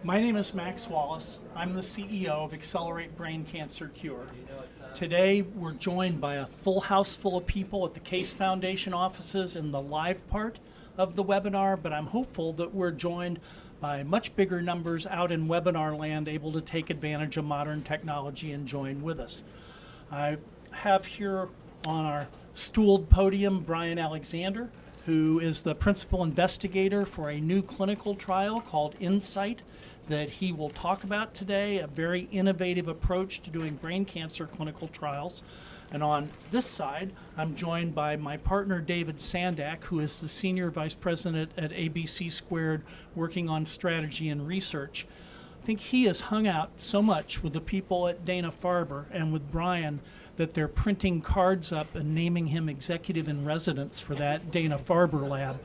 My name is Max Wallace. I'm the CEO of Accelerate Brain Cancer Cure. Today, we're joined by a full house full of people at the Case Foundation offices in the live part of the webinar, but I'm hopeful that we're joined by much bigger numbers out in webinar land able to take advantage of modern technology and join with us. I have here on our stooled podium Brian Alexander, who is the principal investigator for a new clinical trial called INSIGHT that he will talk about today, a very innovative approach to doing brain cancer clinical trials. And on this side, I'm joined by my partner, David Sandak, who is the Senior Vice President at ABC Squared, working on strategy and research. I think he has hung out so much with the people at Dana-Farber and with Brian that they're printing cards up and naming him executive in residence for that Dana-Farber lab,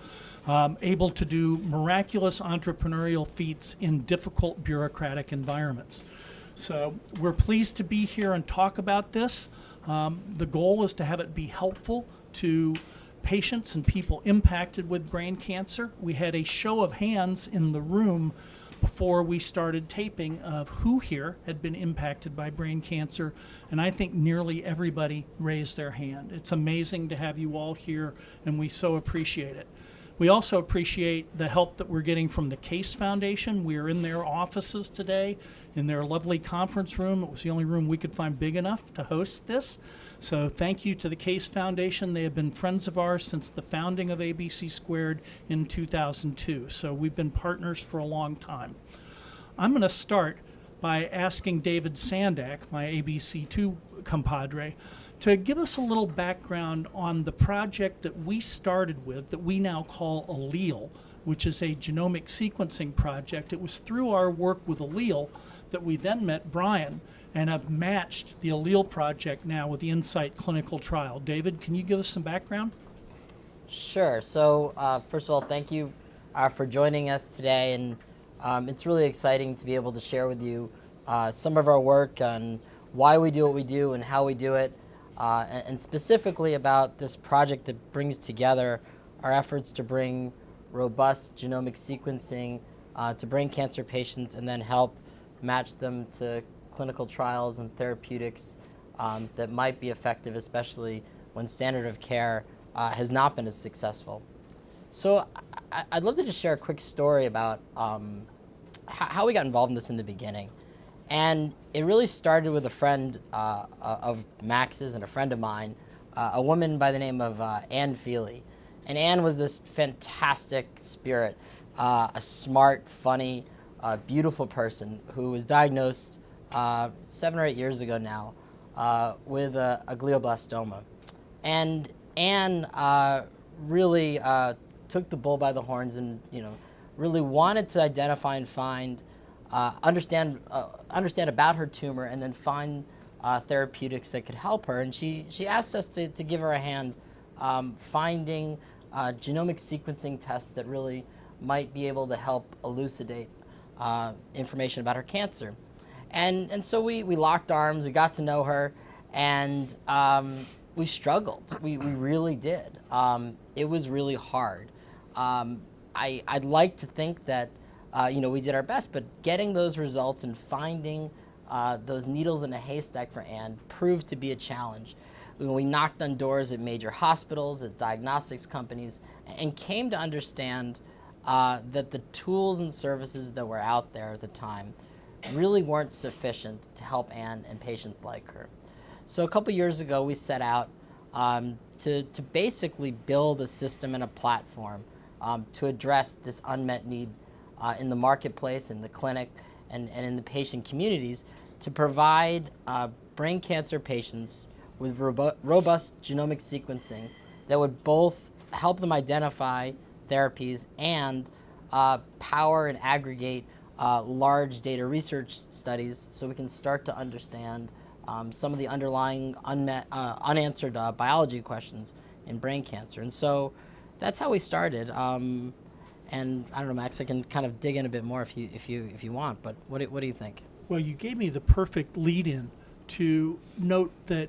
able to do miraculous entrepreneurial feats in difficult bureaucratic environments. So we're pleased to be here and talk about this. The goal is to have it be helpful to patients and people impacted with brain cancer. We had a show of hands in the room before we started taping of who here had been impacted by brain cancer, and I think nearly everybody raised their hand. It's amazing to have you all here, and we so appreciate it. We also appreciate the help that we're getting from the Case Foundation. We are in their offices today, in their lovely conference room. It was the only room we could find big enough to host this. So thank you to the Case Foundation. They have been friends of ours since the founding of ABC Squared in 2002. So we've been partners for a long time. I'm going to start by asking David Sandak, my ABC2 compadre, to give us a little background on the project that we started with that we now call Allele, which is a genomic sequencing project. It was through our work with Allele that we then met Brian and have matched the Allele project now with the INSIGHT clinical trial. David, can you give us some background? Sure. So first of all, thank you for joining us today, and it's really exciting to be able to share with you some of our work on why we do what we do and how we do it, and specifically about this project that brings together our efforts to bring robust genomic sequencing to brain cancer patients and then help match them to clinical trials and therapeutics that might be effective, especially when standard of care has not been as successful. So I'd love to just share a quick story about how we got involved in this in the beginning. And it really started with a friend of Max's and a friend of mine, a woman by the name of Ann Feely. And Ann was this fantastic spirit, a smart, funny, beautiful person who was diagnosed 7 or 8 years ago now with a glioblastoma. And Ann really took the bull by the horns and really wanted to identify and find, understand about her tumor and then find therapeutics that could help her. And she asked us to give her a hand finding genomic sequencing tests that really might be able to help elucidate information about her cancer. And so we locked arms, we got to know her, and we struggled. We really did. It was really hard. I'd like to think that we did our best, but getting those results and finding those needles in a haystack for Ann proved to be a challenge. We knocked on doors at major hospitals, at diagnostics companies, and came to understand that the tools and services that were out there at the time really weren't sufficient to help Ann and patients like her. So a couple years ago, we set out to basically build a system and a platform to address this unmet need in the marketplace, in the clinic, and in the patient communities to provide brain cancer patients with robust genomic sequencing that would both help them identify therapies and power and aggregate large data research studies so we can start to understand some of the underlying unanswered biology questions in brain cancer. And so that's how we started. And I don't know, Max, I can kind of dig in a bit more if you want, but what do you think? Well, you gave me the perfect lead-in to note that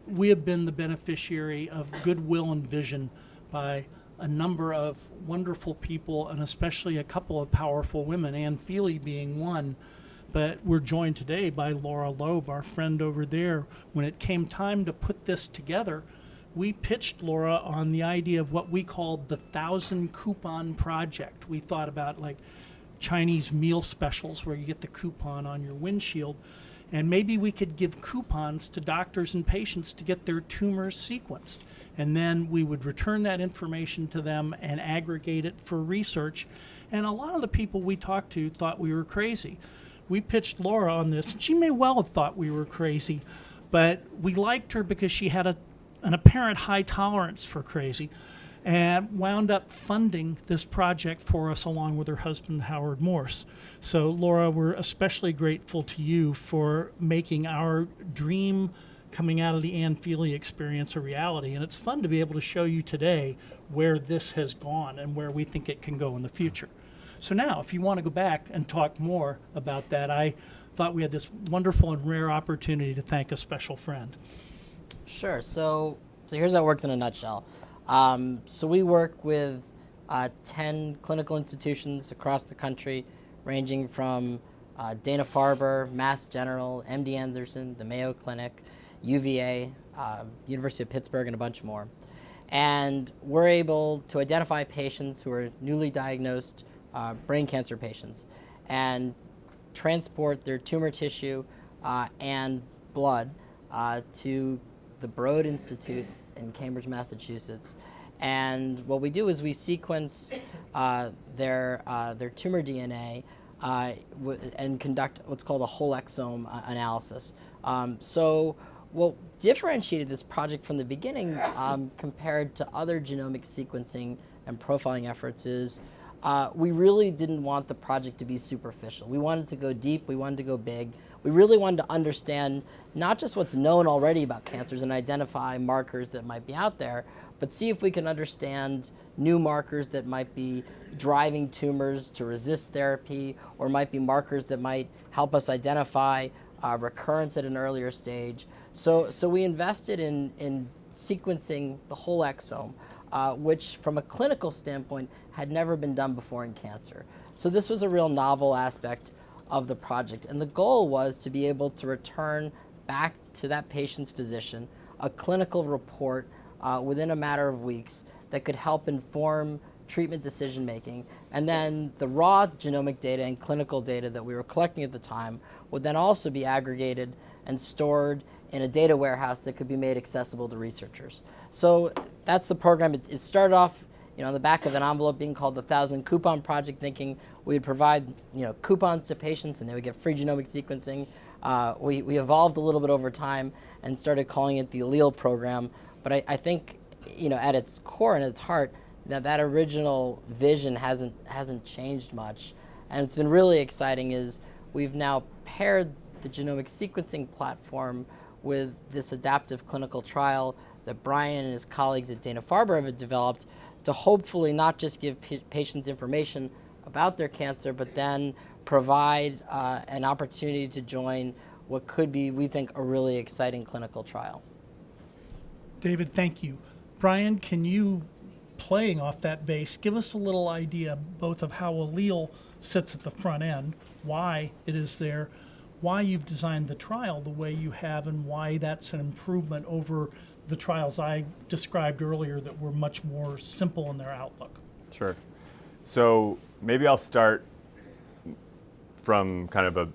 we have been the beneficiary of goodwill and vision by a number of wonderful people, and especially a couple of powerful women, Ann Feely being one. But we're joined today by Laura Loeb, our friend over there. When it came time to put this together, we pitched Laura on the idea of what we called the 1,000 Coupon Project. We thought about like Chinese meal specials where you get the coupon on your windshield, and maybe we could give coupons to doctors and patients to get their tumors sequenced. And then we would return that information to them and aggregate it for research. And a lot of the people we talked to thought we were crazy. We pitched Laura on this, and she may well have thought we were crazy, but we liked her because she had an apparent high tolerance for crazy, and wound up funding this project for us along with her husband, Howard Morse. So Laura, we're especially grateful to you for making our dream coming out of the Ann Feely experience a reality. And it's fun to be able to show you today where this has gone and where we think it can go in the future. So now, if you want to go back and talk more about that, I thought we had this wonderful and rare opportunity to thank a special friend. Sure. So here's how it works in a nutshell. So we work with 10 clinical institutions across the country, ranging from Dana-Farber, Mass General, MD Anderson, the Mayo Clinic, UVA, University of Pittsburgh, and a bunch more. And we're able to identify patients who are newly diagnosed brain cancer patients and transport their tumor tissue and blood to the Broad Institute in Cambridge, Massachusetts. And what we do is we sequence their tumor DNA and conduct what's called a whole exome analysis. So what differentiated this project from the beginning compared to other genomic sequencing and profiling efforts is we really didn't want the project to be superficial. We wanted to go deep, we wanted to go big. We really wanted to understand not just what's known already about cancers and identify markers that might be out there, but see if we can understand new markers that might be driving tumors to resist therapy, or might be markers that might help us identify recurrence at an earlier stage. So we invested in sequencing the whole exome, which from a clinical standpoint had never been done before in cancer. So this was a real novel aspect of the project. And the goal was to be able to return back to that patient's physician a clinical report within a matter of weeks that could help inform treatment decision making. And then the raw genomic data and clinical data that we were collecting at the time would then also be aggregated and stored in a data warehouse that could be made accessible to researchers. So that's the program. It started off on the back of an envelope being called the 1,000 Coupon Project, thinking we'd provide coupons to patients and they would get free genomic sequencing. We evolved a little bit over time and started calling it the Allele Program. But I think at its core and its heart, that original vision hasn't changed much. And it's been really exciting is we've now paired the genomic sequencing platform with this adaptive clinical trial that Brian and his colleagues at Dana-Farber have developed to hopefully not just give patients information about their cancer, but then provide an opportunity to join what could be, we think, a really exciting clinical trial. David, thank you. Brian, can you, playing off that base, give us a little idea both of how Allele sits at the front end, why it is there, why you've designed the trial the way you have, and why that's an improvement over the trials I described earlier that were much more simple in their outlook? Sure. So maybe I'll start from kind of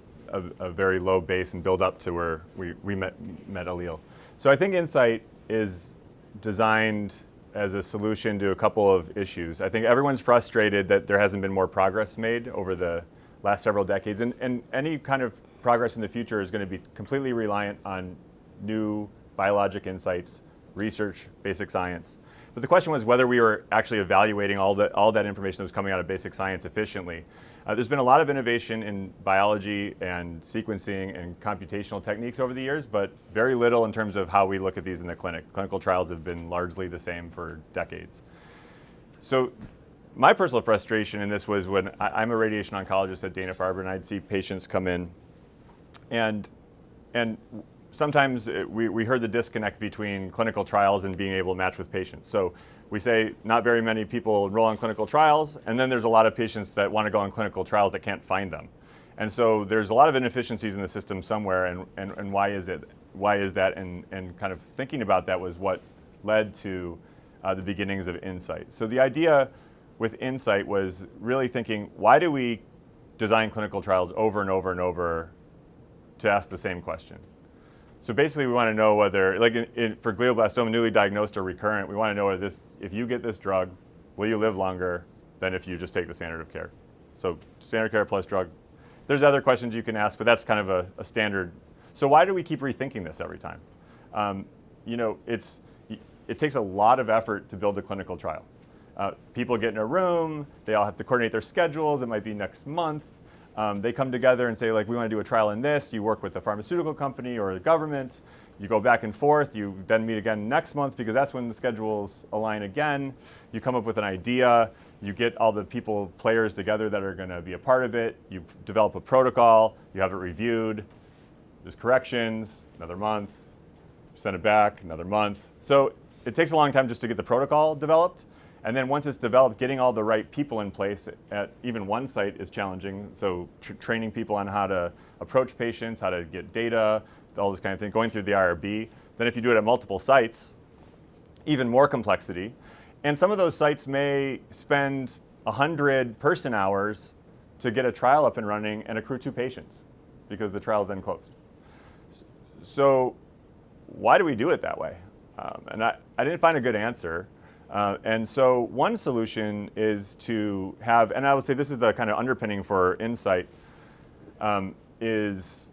a very low base and build up to where we met Allele. So I think Insight is designed as a solution to a couple of issues. I think everyone's frustrated that there hasn't been more progress made over the last several decades, and any kind of progress in the future is going to be completely reliant on new biologic insights, research, basic science. But the question was whether we were actually evaluating all that information that was coming out of basic science efficiently. There's been a lot of innovation in biology and sequencing and computational techniques over the years, but very little in terms of how we look at these in the clinic. Clinical trials have been largely the same for decades. So my personal frustration in this was when I'm a radiation oncologist at Dana-Farber, and I'd see patients come in, and sometimes we heard the disconnect between clinical trials and being able to match with patients. So we say not very many people enroll on clinical trials, and then there's a lot of patients that want to go on clinical trials that can't find them. And so there's a lot of inefficiencies in the system somewhere, and why is it? Why is that? And kind of thinking about that was what led to the beginnings of Insight. So the idea with Insight was really thinking, why do we design clinical trials over and over and over to ask the same question? So basically we want to know whether, like for glioblastoma, newly diagnosed or recurrent, we want to know whether if you get this drug, will you live longer than if you just take the standard of care? So standard care plus drug. There's other questions you can ask, but that's kind of a standard. So why do we keep rethinking this every time? It takes a lot of effort to build a clinical trial. People get in a room, they all have to coordinate their schedules, it might be next month. They come together and say, like, we want to do a trial in this. You work with the pharmaceutical company or the government. You go back and forth. You then meet again next month because that's when the schedules align again. You come up with an idea. You get all the players together that are going to be a part of it. You develop a protocol. You have it reviewed. There's corrections, another month. Send it back, another month. So it takes a long time just to get the protocol developed. And then once it's developed, getting all the right people in place at even one site is challenging. So training people on how to approach patients, how to get data, all this kind of thing, going through the IRB. Then if you do it at multiple sites, even more complexity. And some of those sites may spend 100 person hours to get a trial up and running and accrue 2 patients because the trial is then closed. So why do we do it that way? And I didn't find a good answer. And so one solution is to have, and I would say this is the kind of underpinning for Insight, is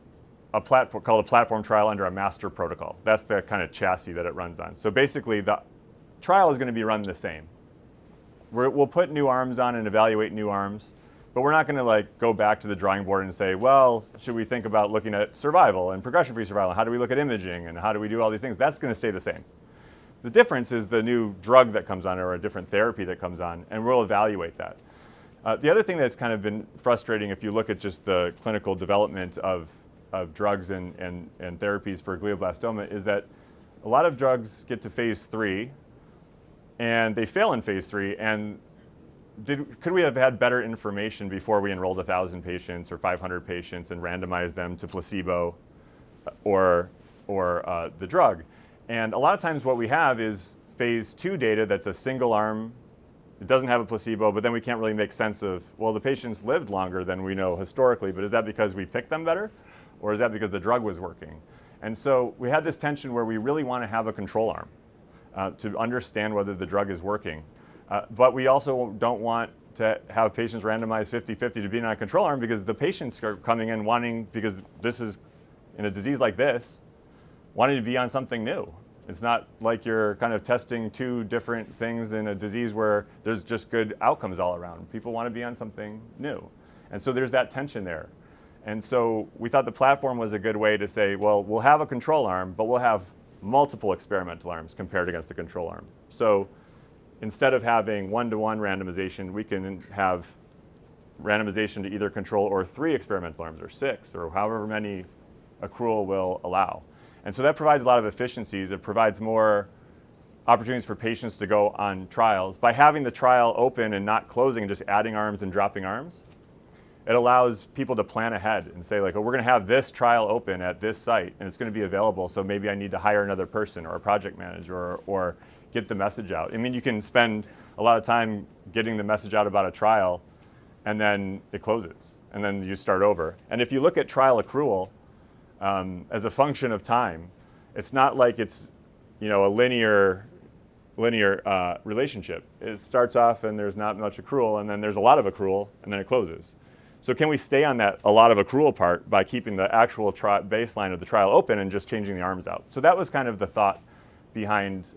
a platform called a platform trial under a master protocol. That's the kind of chassis that it runs on. So basically the trial is going to be run the same. We'll put new arms on and evaluate new arms, but we're not going to go back to the drawing board and say, well, should we think about looking at survival and progression-free survival? How do we look at imaging and how do we do all these things? That's going to stay the same. The difference is the new drug that comes on or a different therapy that comes on, and we'll evaluate that. The other thing that's kind of been frustrating if you look at just the clinical development of drugs and therapies for glioblastoma is that a lot of drugs get to phase 3 and they fail in phase 3. And could we have had better information before we enrolled 1,000 patients or 500 patients and randomized them to placebo or the drug? And a lot of times what we have is phase 2 data that's a single arm. It doesn't have a placebo, but then we can't really make sense of, well, the patients lived longer than we know historically, but is that because we picked them better? Or is that because the drug was working? And so we had this tension where we really want to have a control arm to understand whether the drug is working. But we also don't want to have patients randomized 50-50 to being on a control arm because the patients are coming in wanting, because this is, in a disease like this, wanting to be on something new. It's not like you're kind of testing 2 different things in a disease where there's just good outcomes all around. People want to be on something new. And so there's that tension there. And so we thought the platform was a good way to say, well, we'll have a control arm, but we'll have multiple experimental arms compared against the control arm. So instead of having 1-to-1 randomization, we can have randomization to either control or 3 experimental arms or 6 or however many accrual will allow. And so that provides a lot of efficiencies. It provides more opportunities for patients to go on trials. By having the trial open and not closing and just adding arms and dropping arms, it allows people to plan ahead and say, like, oh, we're going to have this trial open at this site and it's going to be available, so maybe I need to hire another person or a project manager or get the message out. I mean, you can spend a lot of time getting the message out about a trial and then it closes and then you start over. And if you look at trial accrual, as a function of time, it's not like it's, a linear relationship. It starts off and there's not much accrual, and then there's a lot of accrual, and then it closes. So can we stay on that a lot of accrual part by keeping the actual baseline of the trial open and just changing the arms out? So that was kind of the thought behind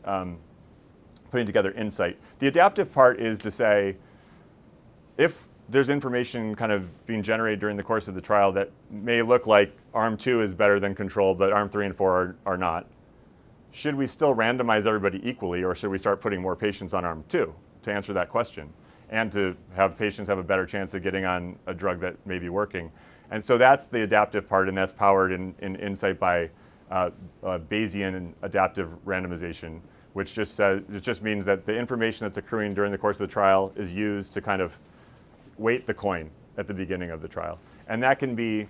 putting together Insight. The adaptive part is to say, if there's information kind of being generated during the course of the trial that may look like arm 2 is better than control, but arm 3 and 4 are not. Should we still randomize everybody equally, or should we start putting more patients on arm 2 to answer that question and to have patients have a better chance of getting on a drug that may be working? And so that's the adaptive part, and that's powered in Insight by Bayesian adaptive randomization, which just says, it just means that the information that's accruing during the course of the trial is used to kind of weight the coin at the beginning of the trial. And that can be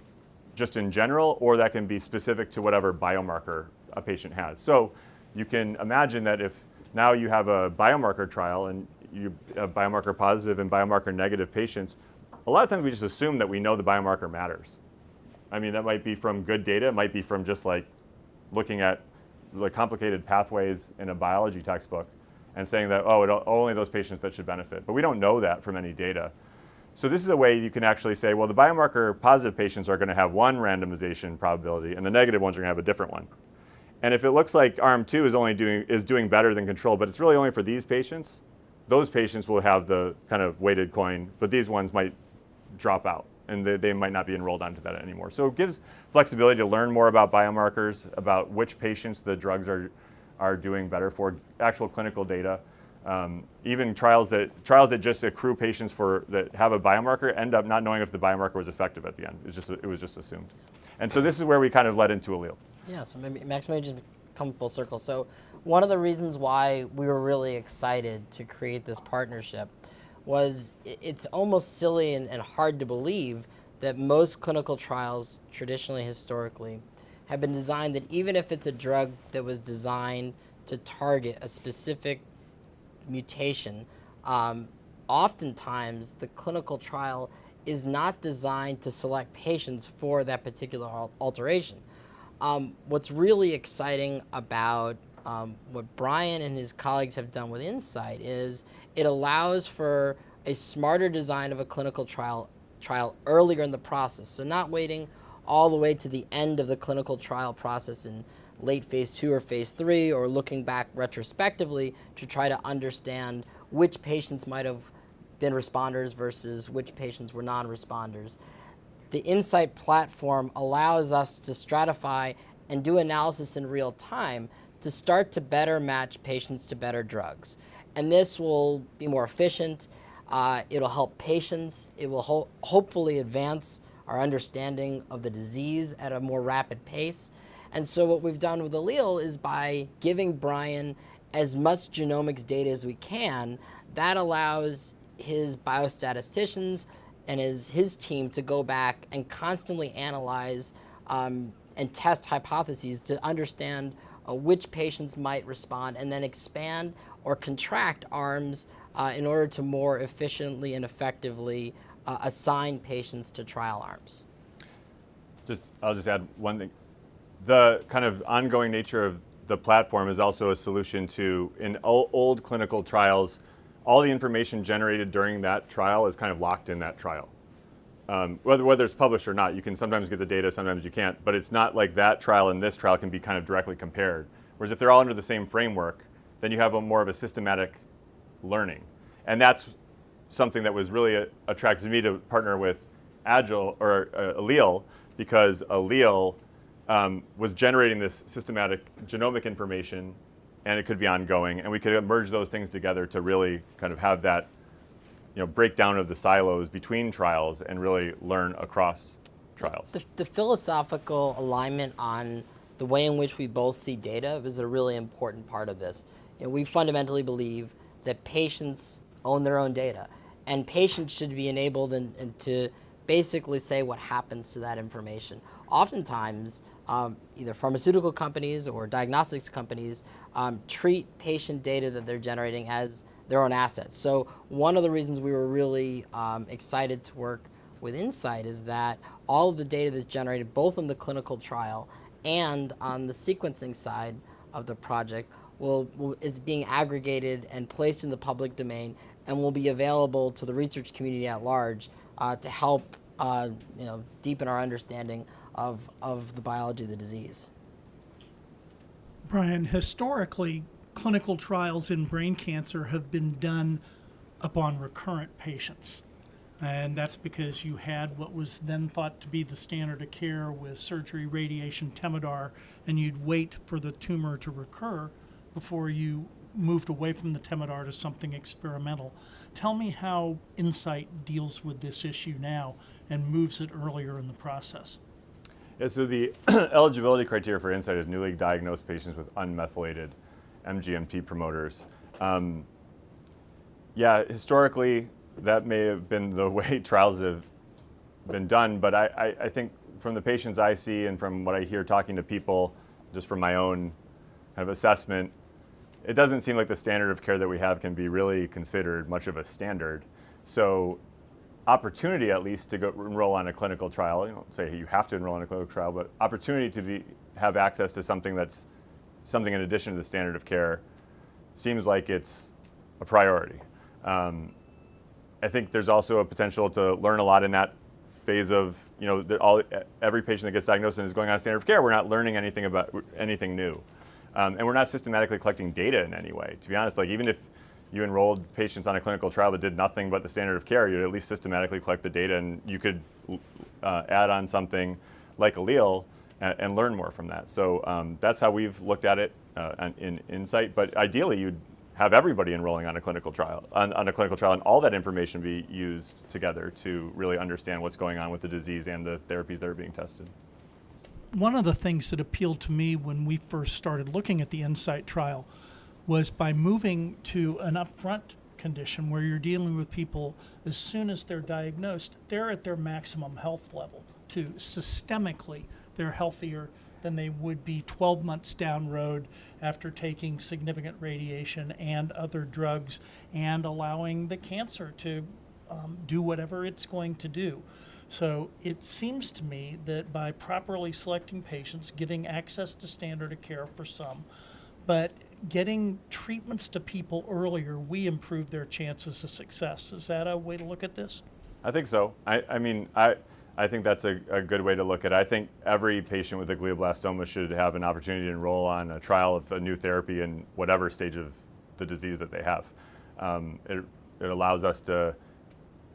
just in general, or that can be specific to whatever biomarker a patient has. So you can imagine that if now you have a biomarker trial and you have biomarker positive and biomarker negative patients, a lot of times we just assume that we know the biomarker matters. I mean, that might be from good data, it might be from just like looking at the complicated pathways in a biology textbook and saying that, oh, only those patients that should benefit. But we don't know that from any data. So this is a way you can actually say, well, the biomarker positive patients are going to have one randomization probability and the negative ones are going to have a different one. And if it looks like arm 2 is doing better than control, but it's really only for these patients, those patients will have the kind of weighted coin, but these ones might drop out and they might not be enrolled onto that anymore. So it gives flexibility to learn more about biomarkers, about which patients the drugs are doing better for, actual clinical data. Even trials that just accrue patients that have a biomarker end up not knowing if the biomarker was effective at the end. It was just assumed. And so this is where we kind of led into Allele. Yeah, so maybe Max, maybe just come full circle. So one of the reasons why we were really excited to create this partnership was it's almost silly and hard to believe that most clinical trials, traditionally, historically, have been designed that even if it's a drug that was designed to target a specific mutation, oftentimes the clinical trial is not designed to select patients for that particular alteration. What's really exciting about what Brian and his colleagues have done with Insight is it allows for a smarter design of a clinical trial earlier in the process. So not waiting all the way to the end of the clinical trial process in late phase 2 or phase 3, or looking back retrospectively to try to understand which patients might have been responders versus which patients were non-responders. The Insight platform allows us to stratify and do analysis in real time to start to better match patients to better drugs. And this will be more efficient. It'll help patients. It will hopefully advance our understanding of the disease at a more rapid pace. And so what we've done with Allele is by giving Brian as much genomics data as we can, that allows his biostatisticians and his team to go back and constantly analyze and test hypotheses to understand which patients might respond, and then expand or contract arms in order to more efficiently and effectively assign patients to trial arms. I'll just add one thing. The kind of ongoing nature of the platform is also a solution to, in old clinical trials, all the information generated during that trial is kind of locked in that trial. Whether it's published or not, you can sometimes get the data, sometimes you can't, but it's not like that trial and this trial can be kind of directly compared. Whereas if they're all under the same framework, then you have more of a systematic learning. And that's something that was really attractive to me to partner with Allele, because Allele was generating this systematic genomic information, and it could be ongoing, and we could merge those things together to really kind of have that breakdown of the silos between trials and really learn across trials. The philosophical alignment on the way in which we both see data is a really important part of this. We fundamentally believe that patients own their own data, and patients should be enabled and to basically say what happens to that information. Oftentimes, either pharmaceutical companies or diagnostics companies treat patient data that they're generating as their own assets. So one of the reasons we were really excited to work with Insight is that all of the data that's generated both in the clinical trial and on the sequencing side of the project is being aggregated and placed in the public domain and will be available to the research community at large to help deepen our understanding of the biology of the disease. Brian, historically, clinical trials in brain cancer have been done upon recurrent patients. And that's because you had what was then thought to be the standard of care with surgery, radiation, Temodar, and you'd wait for the tumor to recur before you moved away from the Temodar to something experimental. Tell me how Insight deals with this issue now and moves it earlier in the process. Yeah, so the eligibility criteria for Insight is newly diagnosed patients with unmethylated MGMT promoters. Yeah, historically, that may have been the way trials have been done, but I think from the patients I see and from what I hear talking to people, just from my own kind of assessment, it doesn't seem like the standard of care that we have can be really considered much of a standard. So opportunity, at least, to go enroll on a clinical trial, you don't say you have to enroll in a clinical trial, but opportunity to have access to something that's something in addition to the standard of care seems like it's a priority. I think there's also a potential to learn a lot in that phase of, every patient that gets diagnosed and is going on standard of care, we're not learning anything about anything new. And we're not systematically collecting data in any way. To be honest, like even if you enrolled patients on a clinical trial that did nothing but the standard of care, you'd at least systematically collect the data, and you could add on something like allele and learn more from that. So that's how we've looked at it in Insight. But ideally, you'd have everybody enrolling on a clinical trial, and all that information be used together to really understand what's going on with the disease and the therapies that are being tested. One of the things that appealed to me when we first started looking at the Insight trial was by moving to an upfront condition where you're dealing with people as soon as they're diagnosed, they're at their maximum health level. Systemically, they're healthier than they would be 12 months down road after taking significant radiation and other drugs and allowing the cancer to do whatever it's going to do. So it seems to me that by properly selecting patients, giving access to standard of care for some, but getting treatments to people earlier, we improve their chances of success. Is that a way to look at this? I think so. I think that's a good way to look at it. I think every patient with a glioblastoma should have an opportunity to enroll on a trial of a new therapy in whatever stage of the disease that they have. It allows us to,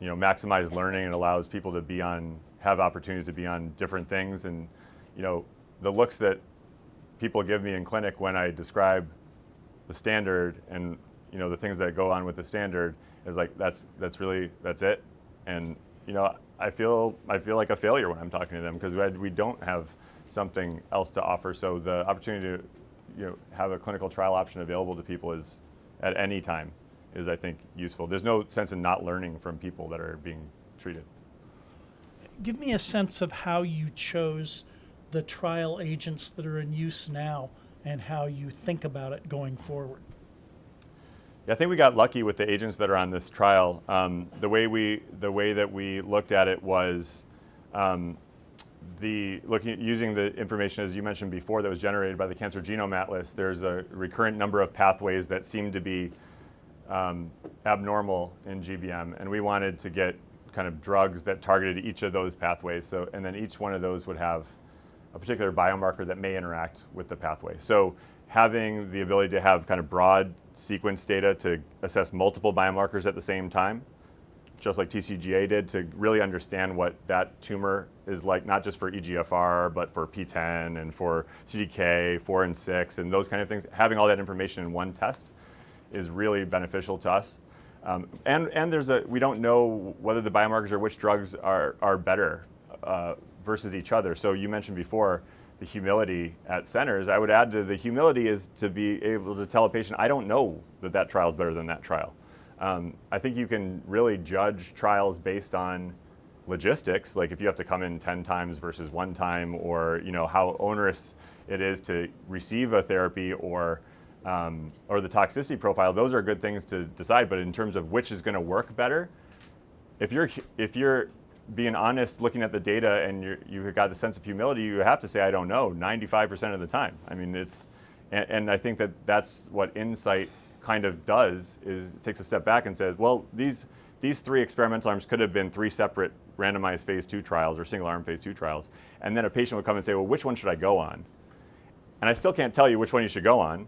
maximize learning. It allows people to have opportunities to be on different things. And, the looks that people give me in clinic when I describe the standard and, the things that go on with the standard is like, that's it. And, I feel like a failure when I'm talking to them because we don't have something else to offer. So the opportunity to have a clinical trial option available to people is at any time is, I think, useful. There's no sense in not learning from people that are being treated. Give me a sense of how you chose the trial agents that are in use now and how you think about it going forward. Yeah, I think we got lucky with the agents that are on this trial. The way that we looked at it was using the information, as you mentioned before, that was generated by the Cancer Genome Atlas. There's a recurrent number of pathways that seem to be abnormal in GBM, and we wanted to get kind of drugs that targeted each of those pathways. And then each one of those would have a particular biomarker that may interact with the pathway. So having the ability to have kind of broad sequence data to assess multiple biomarkers at the same time, just like TCGA did, to really understand what that tumor is like, not just for EGFR, but for PTEN and for CDK 4 and 6 and those kind of things. Having all that information in one test is really beneficial to us. And we don't know whether the biomarkers or which drugs are better versus each other. So you mentioned before the humility at centers. I would add to the humility is to be able to tell a patient, I don't know that trial is better than that trial. I think you can really judge trials based on logistics, like if you have to come in 10 times versus 1 time, or how onerous it is to receive a therapy, or the toxicity profile. Those are good things to decide. But in terms of which is going to work better, if you're being honest, looking at the data, and you've got the sense of humility, you have to say, I don't know, 95% of the time. I mean, and I think that's what Insight kind of does, is it takes a step back and says, well, these 3 experimental arms could have been 3 separate randomized phase 2 trials or single arm phase 2 trials. And then a patient would come and say, well, which one should I go on? And I still can't tell you which one you should go on.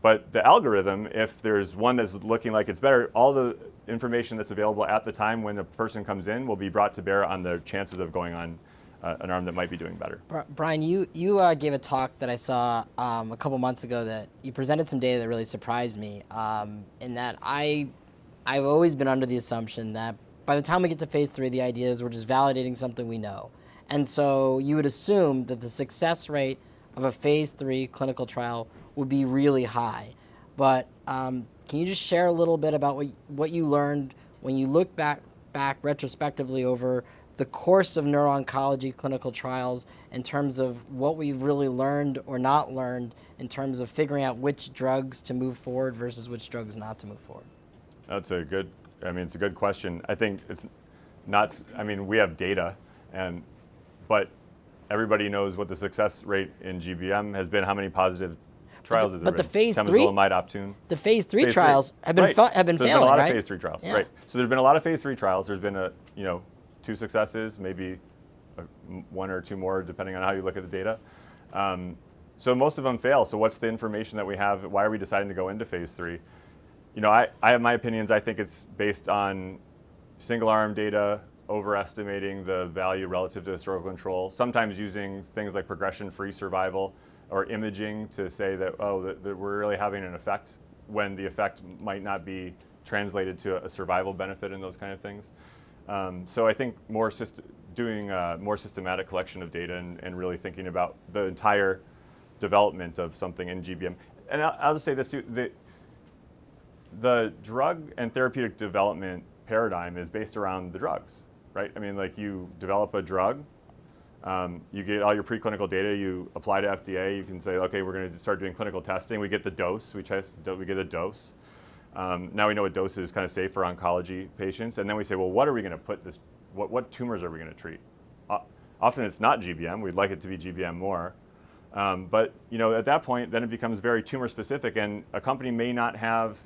But the algorithm, if there's one that's looking like it's better, all the information that's available at the time when the person comes in will be brought to bear on the chances of going on an arm that might be doing better. Brian, you gave a talk that I saw a couple months ago that you presented some data that really surprised me, in that I've always been under the assumption that by the time we get to phase 3, the idea is we're just validating something we know. And so you would assume that the success rate of a phase 3 clinical trial would be really high. but can you just share a little bit about what you learned when you look back retrospectively over the course of neuro-oncology clinical trials in terms of what we've really learned or not learned in terms of figuring out which drugs to move forward versus which drugs not to move forward? That's a good, it's a good question. I think it's not, we have data, but everybody knows what the success rate in GBM has been. How many positive trials has there been? But the phase 3, temozolomide, Optune. The phase 3 trials have been Right. failing, There's been a lot right? of phase 3 trials, Yeah. right? So there's been a lot of phase 3 trials. There's been 2 successes, maybe 1 or 2 more, depending on how you look at the data. So most of them fail. So what's the information that we have? Why are we deciding to go into phase 3? I have my opinions. I think it's based on single arm data, overestimating the value relative to historical control, sometimes using things like progression-free survival or imaging to say that, that we're really having an effect when the effect might not be translated to a survival benefit and those kind of things. So I think doing a more systematic collection of data and really thinking about the entire development of something in GBM. And I'll just say this too, the drug and therapeutic development paradigm is based around the drugs, right? You develop a drug, you get all your preclinical data, you apply to FDA, you can say, okay, we're going to start doing clinical testing, we get the dose, we get a dose. Now we know what dose is kind of safe for oncology patients, and then we say, well, what are we going to put this, what tumors are we going to treat? Often it's not GBM, we'd like it to be GBM more. But at that point, then it becomes very tumor specific, and a company may not have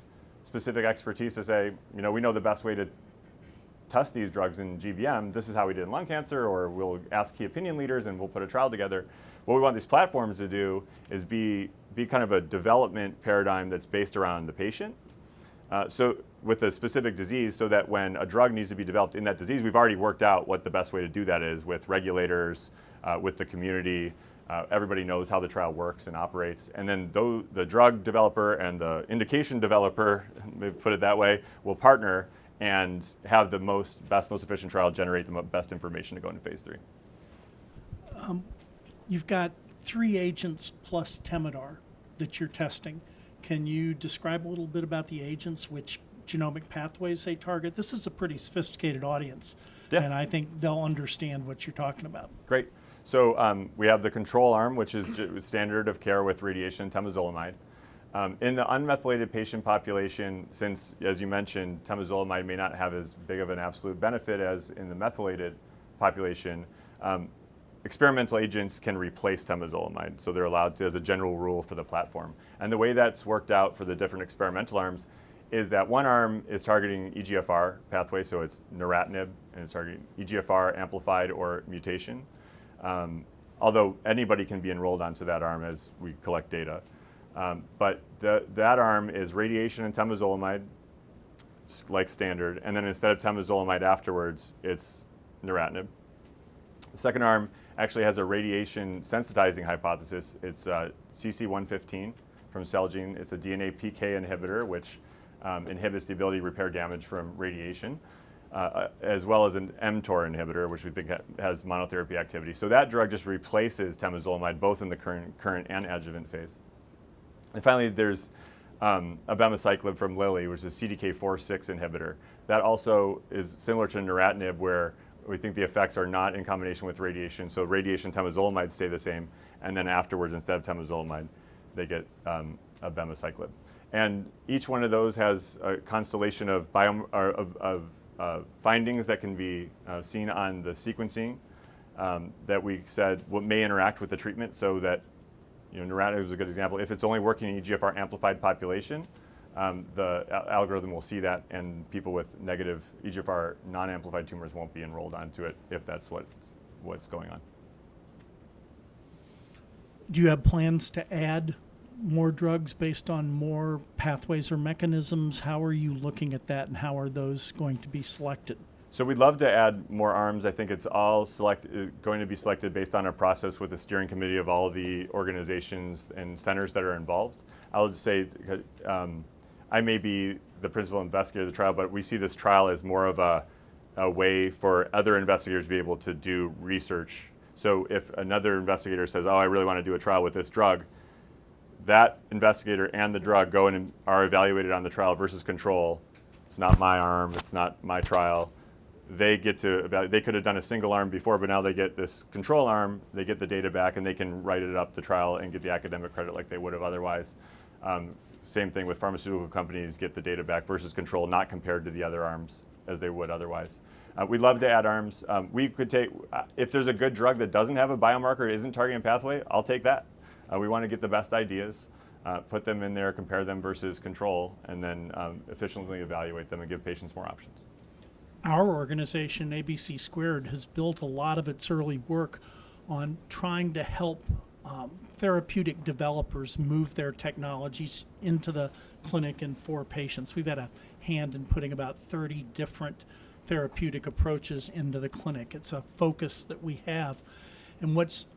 specific expertise to say, we know the best way to test these drugs in GBM, this is how we did in lung cancer, or we'll ask key opinion leaders and we'll put a trial together. What we want these platforms to do is be kind of a development paradigm that's based around the patient. So with a specific disease, so that when a drug needs to be developed in that disease, we've already worked out what the best way to do that is with regulators, with the community. Everybody knows how the trial works and operates. And then the drug developer and the indication developer, maybe put it that way, will partner and have the most efficient trial generate the best information to go into phase 3. You've got 3 agents plus Temodar that you're testing. Can you describe a little bit about the agents, which genomic pathways they target? This is a pretty sophisticated audience, and I think they'll understand what you're talking about. Great. So we have the control arm, which is standard of care with radiation temozolomide. In the unmethylated patient population, since, as you mentioned, temozolomide may not have as big of an absolute benefit as in the methylated population, experimental agents can replace temozolomide. So they're allowed to, as a general rule for the platform. And the way that's worked out for the different experimental arms is that one arm is targeting EGFR pathway, so it's neratinib, and it's targeting EGFR amplified or mutation. Although anybody can be enrolled onto that arm as we collect data. But that arm is radiation and temozolomide, like standard, and then instead of temozolomide afterwards, it's neratinib. The second arm actually has a radiation sensitizing hypothesis. It's CC115 from Celgene. It's a DNA PK inhibitor, which inhibits the ability to repair damage from radiation, as well as an mTOR inhibitor, which we think has monotherapy activity. So that drug just replaces temozolomide, both in the current and adjuvant phase. And finally, there's abemaciclib from Lilly, which is a CDK4/6 inhibitor. That also is similar to neratinib, where we think the effects are not in combination with radiation. So radiation temozolomide stay the same, and then afterwards, instead of temozolomide, they get abemaciclib. And each one of those has a constellation of findings that can be seen on the sequencing that we said may interact with the treatment, so that neratinib is a good example. If it's only working in EGFR amplified population, the algorithm will see that, and people with negative EGFR non-amplified tumors won't be enrolled onto it if that's what's going on. Do you have plans to add more drugs based on more pathways or mechanisms? How are you looking at that, and how are those going to be selected? So we'd love to add more arms. I think it's all going to be selected based on a process with a steering committee of all the organizations and centers that are involved. I'll just say, I may be the principal investigator of the trial, but we see this trial as more of a way for other investigators to be able to do research. So if another investigator says, oh, I really want to do a trial with this drug, that investigator and the drug go in and are evaluated on the trial versus control. It's not my arm, it's not my trial. They get to evaluate. They could have done a single arm before, but now they get this control arm, they get the data back, and they can write it up to trial and get the academic credit like they would have otherwise. Same thing with pharmaceutical companies, get the data back versus control, not compared to the other arms as they would otherwise. We'd love to add arms. We could take, if there's a good drug that doesn't have a biomarker, isn't targeting a pathway, I'll take that. We want to get the best ideas, put them in there, compare them versus control, and then efficiently evaluate them and give patients more options. Our organization, ABC Squared, has built a lot of its early work on trying to help therapeutic developers move their technologies into the clinic and for patients. We've had a hand in putting about 30 different therapeutic approaches into the clinic. It's a focus that we have. And what's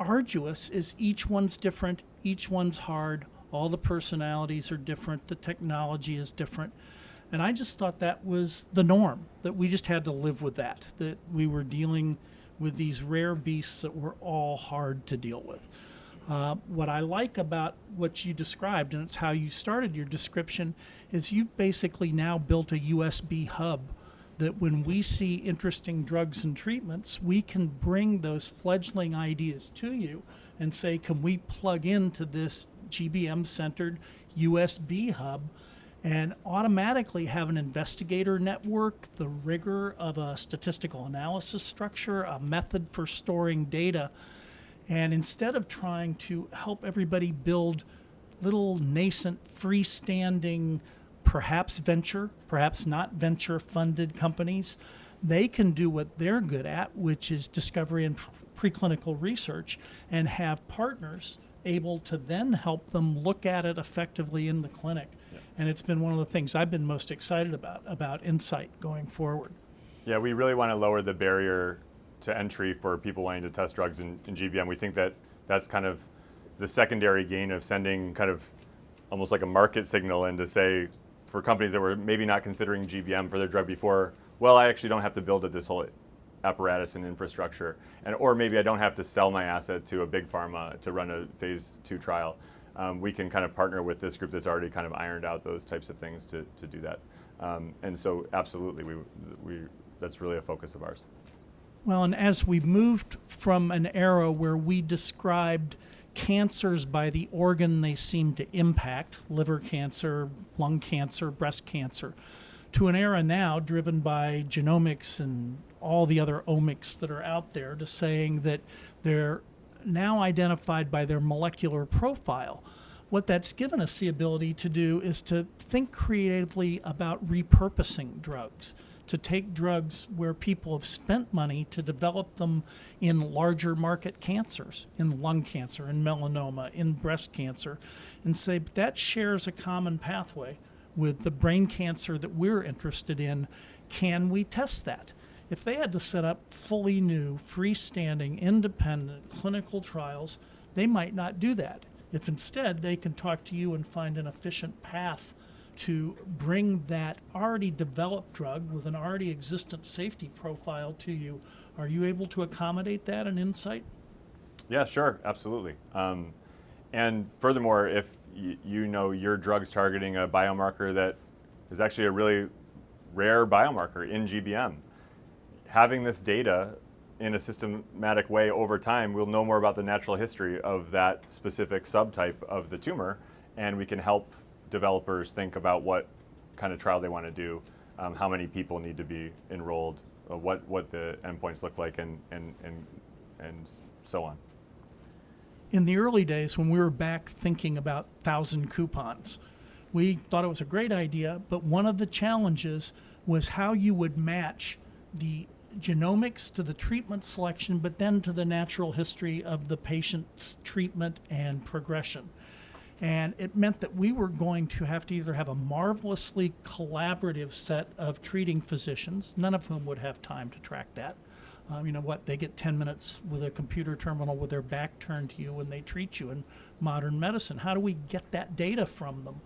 arduous is each one's different, each one's hard, all the personalities are different, the technology is different. And I just thought that was the norm, that we just had to live with that we were dealing with these rare beasts that were all hard to deal with. What I like about what you described, and it's how you started your description, is you've basically now built a USB hub that when we see interesting drugs and treatments, we can bring those fledgling ideas to you and say, can we plug into this GBM-centered USB hub and automatically have an investigator network, the rigor of a statistical analysis structure, a method for storing data. And instead of trying to help everybody build little nascent freestanding, perhaps venture, perhaps not venture funded companies, they can do what they're good at, which is discovery and preclinical research, and have partners able to then help them look at it effectively in the clinic. Yeah. And it's been one of the things I've been most excited about Insight going forward. Yeah, we really want to lower the barrier to entry for people wanting to test drugs in GBM. We think that that's kind of the secondary gain of sending kind of almost like a market signal in to say, for companies that were maybe not considering GBM for their drug before, well, I actually don't have to build this whole apparatus and infrastructure, or maybe I don't have to sell my asset to a big pharma to run a phase 2 trial. We can kind of partner with this group that's already kind of ironed out those types of things to do that. And so absolutely, that's really a focus of ours. Well, and as we moved from an era where we described cancers by the organ they seem to impact, liver cancer, lung cancer, breast cancer, to an era now driven by genomics and all the other omics that are out there, to saying that they're now identified by their molecular profile. What that's given us the ability to do is to think creatively about repurposing drugs, to take drugs where people have spent money to develop them in larger market cancers, in lung cancer, in melanoma, in breast cancer, and say that shares a common pathway with the brain cancer that we're interested in. Can we test that? If they had to set up fully new, freestanding, independent clinical trials, they might not do that. If instead they can talk to you and find an efficient path to bring that already developed drug with an already existent safety profile to you, are you able to accommodate that in Insight? Yeah, sure, absolutely. And furthermore, if you know your drug's targeting a biomarker that is actually a really rare biomarker in GBM, having this data in a systematic way over time, we'll know more about the natural history of that specific subtype of the tumor, and we can help developers think about what kind of trial they want to do, how many people need to be enrolled, what the endpoints look like, and so on. In the early days, when we were back thinking about 1,000 coupons, we thought it was a great idea, but one of the challenges was how you would match the genomics to the treatment selection, but then to the natural history of the patient's treatment and progression. And it meant that we were going to have to either have a marvelously collaborative set of treating physicians, none of whom would have time to track that. They get 10 minutes with a computer terminal with their back turned to you when they treat you in modern medicine. How do we get that data from them?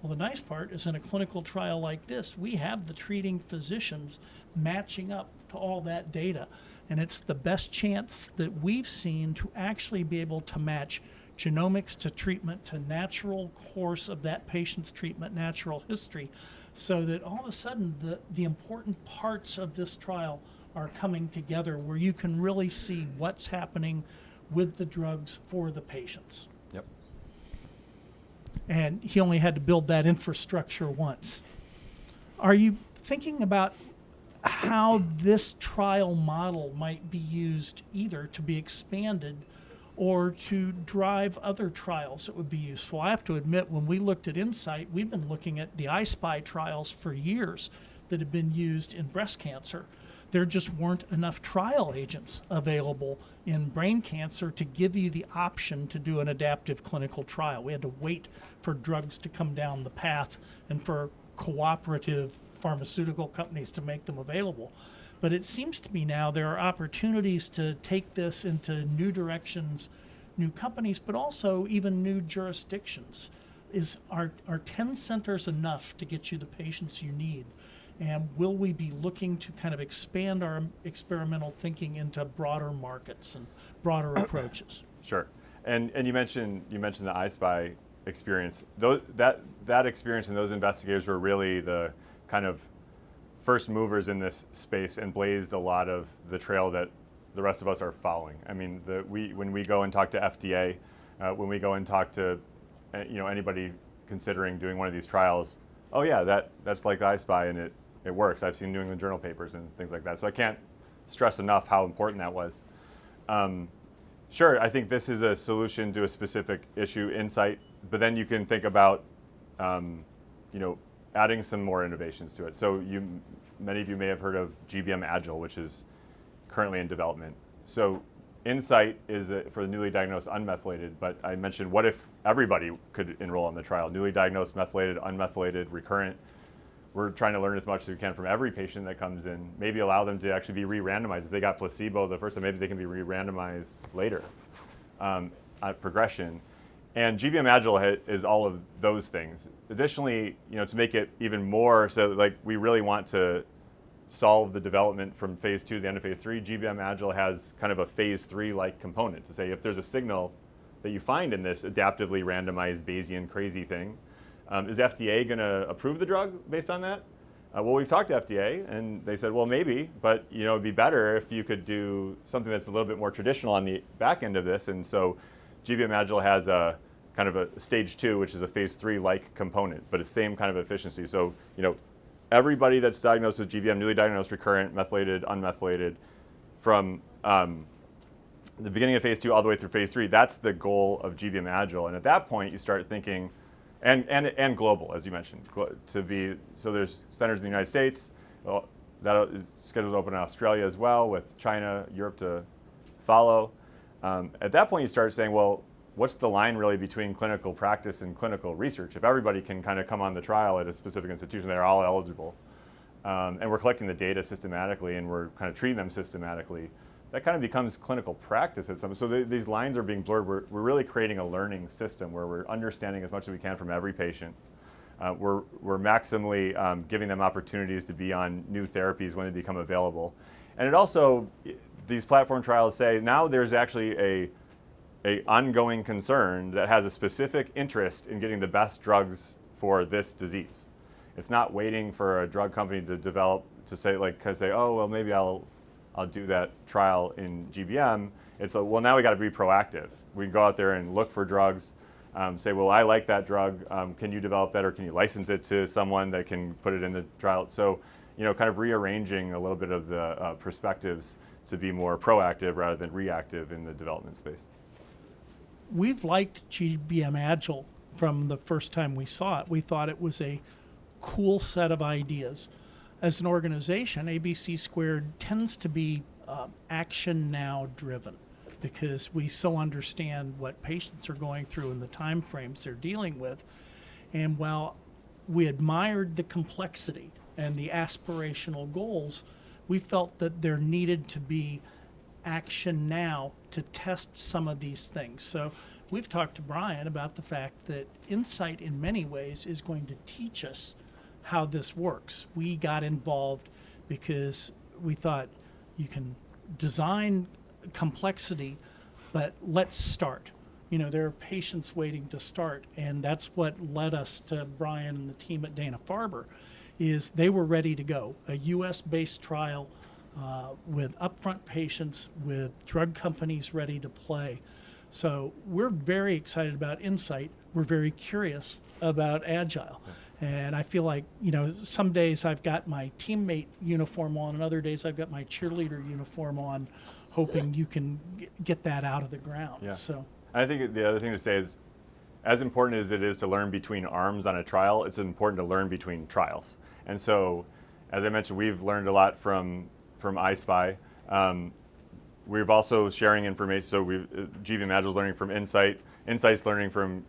Well, the nice part is in a clinical trial like this, we have the treating physicians matching up to all that data. And it's the best chance that we've seen to actually be able to match genomics to treatment to natural course of that patient's treatment, natural history, so that all of a sudden the important parts of this trial are coming together where you can really see what's happening with the drugs for the patients. Yep. And he only had to build that infrastructure once. Are you thinking about how this trial model might be used either to be expanded or to drive other trials that would be useful? I have to admit, when we looked at Insight, we've been looking at the I-SPY trials for years that have been used in breast cancer. There just weren't enough trial agents available in brain cancer to give you the option to do an adaptive clinical trial. We had to wait for drugs to come down the path and for cooperative pharmaceutical companies to make them available. But it seems to me now there are opportunities to take this into new directions, new companies, but also even new jurisdictions. Are 10 centers enough to get you the patients you need? And will we be looking to kind of expand our experimental thinking into broader markets and broader approaches? Sure. And you mentioned the I-SPY experience. That experience and those investigators were really the kind of first movers in this space and blazed a lot of the trail that the rest of us are following. I mean, when we go and talk to FDA, when we go and talk to anybody considering doing one of these trials, oh yeah, that's like I-SPY and it works. I've seen New England Journal papers and things like that. So I can't stress enough how important that was. Sure, I think this is a solution to a specific issue, Insight, but then you can think about adding some more innovations to it. So many of you may have heard of GBM Agile, which is currently in development. So Insight is for the newly diagnosed unmethylated, but I mentioned what if everybody could enroll in the trial? Newly diagnosed, methylated, unmethylated, recurrent. We're trying to learn as much as we can from every patient that comes in, maybe allow them to actually be re-randomized. If they got placebo the first time, maybe they can be re-randomized later at progression. And GBM Agile is all of those things. Additionally, to make it even more so, like we really want to solve the development from phase 2 to the end of phase 3, GBM Agile has kind of a phase 3-like component to say if there's a signal that you find in this adaptively randomized Bayesian crazy thing, is FDA going to approve the drug based on that? Well, we've talked to FDA, and they said, well, maybe, but it'd be better if you could do something that's a little bit more traditional on the back end of this. And so GBM Agile has a kind of a stage 2, which is a phase 3-like component, but it's same kind of efficiency. So everybody that's diagnosed with GBM, newly diagnosed, recurrent, methylated, unmethylated, from the beginning of phase 2 all the way through phase 3, that's the goal of GBM Agile. And at that point, you start thinking, and global, as you mentioned, so there's centers in the United States, that is scheduled to open in Australia as well, with China, Europe to follow. At that point, you start saying, well, what's the line really between clinical practice and clinical research? If everybody can kind of come on the trial at a specific institution, they're all eligible, and we're collecting the data systematically and we're kind of treating them systematically, that kind of becomes clinical practice at some. So these lines are being blurred. We're really creating a learning system where we're understanding as much as we can from every patient. We're maximally giving them opportunities to be on new therapies when they become available. And it also, these platform trials say now there's actually a ongoing concern that has a specific interest in getting the best drugs for this disease. It's not waiting for a drug company to develop to say oh well, maybe I'll do that trial in GBM. It's well, now we got to be proactive. We can go out there and look for drugs, say, well, I like that drug. Can you develop that, or can you license it to someone that can put it in the trial? So, kind of rearranging a little bit of the perspectives to be more proactive rather than reactive in the development space. We've liked GBM Agile from the first time we saw it. We thought it was a cool set of ideas. As an organization, ABC Squared tends to be action now driven because we so understand what patients are going through and the time frames they're dealing with. And while we admired the complexity and the aspirational goals, we felt that there needed to be action now to test some of these things. So we've talked to Brian about the fact that Insight in many ways is going to teach us how this works. We got involved because we thought you can design complexity, but let's start. there are patients waiting to start, and that's what led us to Brian and the team at Dana-Farber, is they were ready to go. A U.S.-based trial with upfront patients, with drug companies ready to play. So we're very excited about Insight. We're very curious about Agile. And I feel like, some days I've got my teammate uniform on, and other days I've got my cheerleader uniform on, hoping you can get that out of the ground. Yeah. So. I think the other thing to say is, as important as it is to learn between arms on a trial, it's important to learn between trials. And so, as I mentioned, we've learned a lot from iSpy. We've also sharing information. So GBM Agile is learning from Insight. Insight's learning from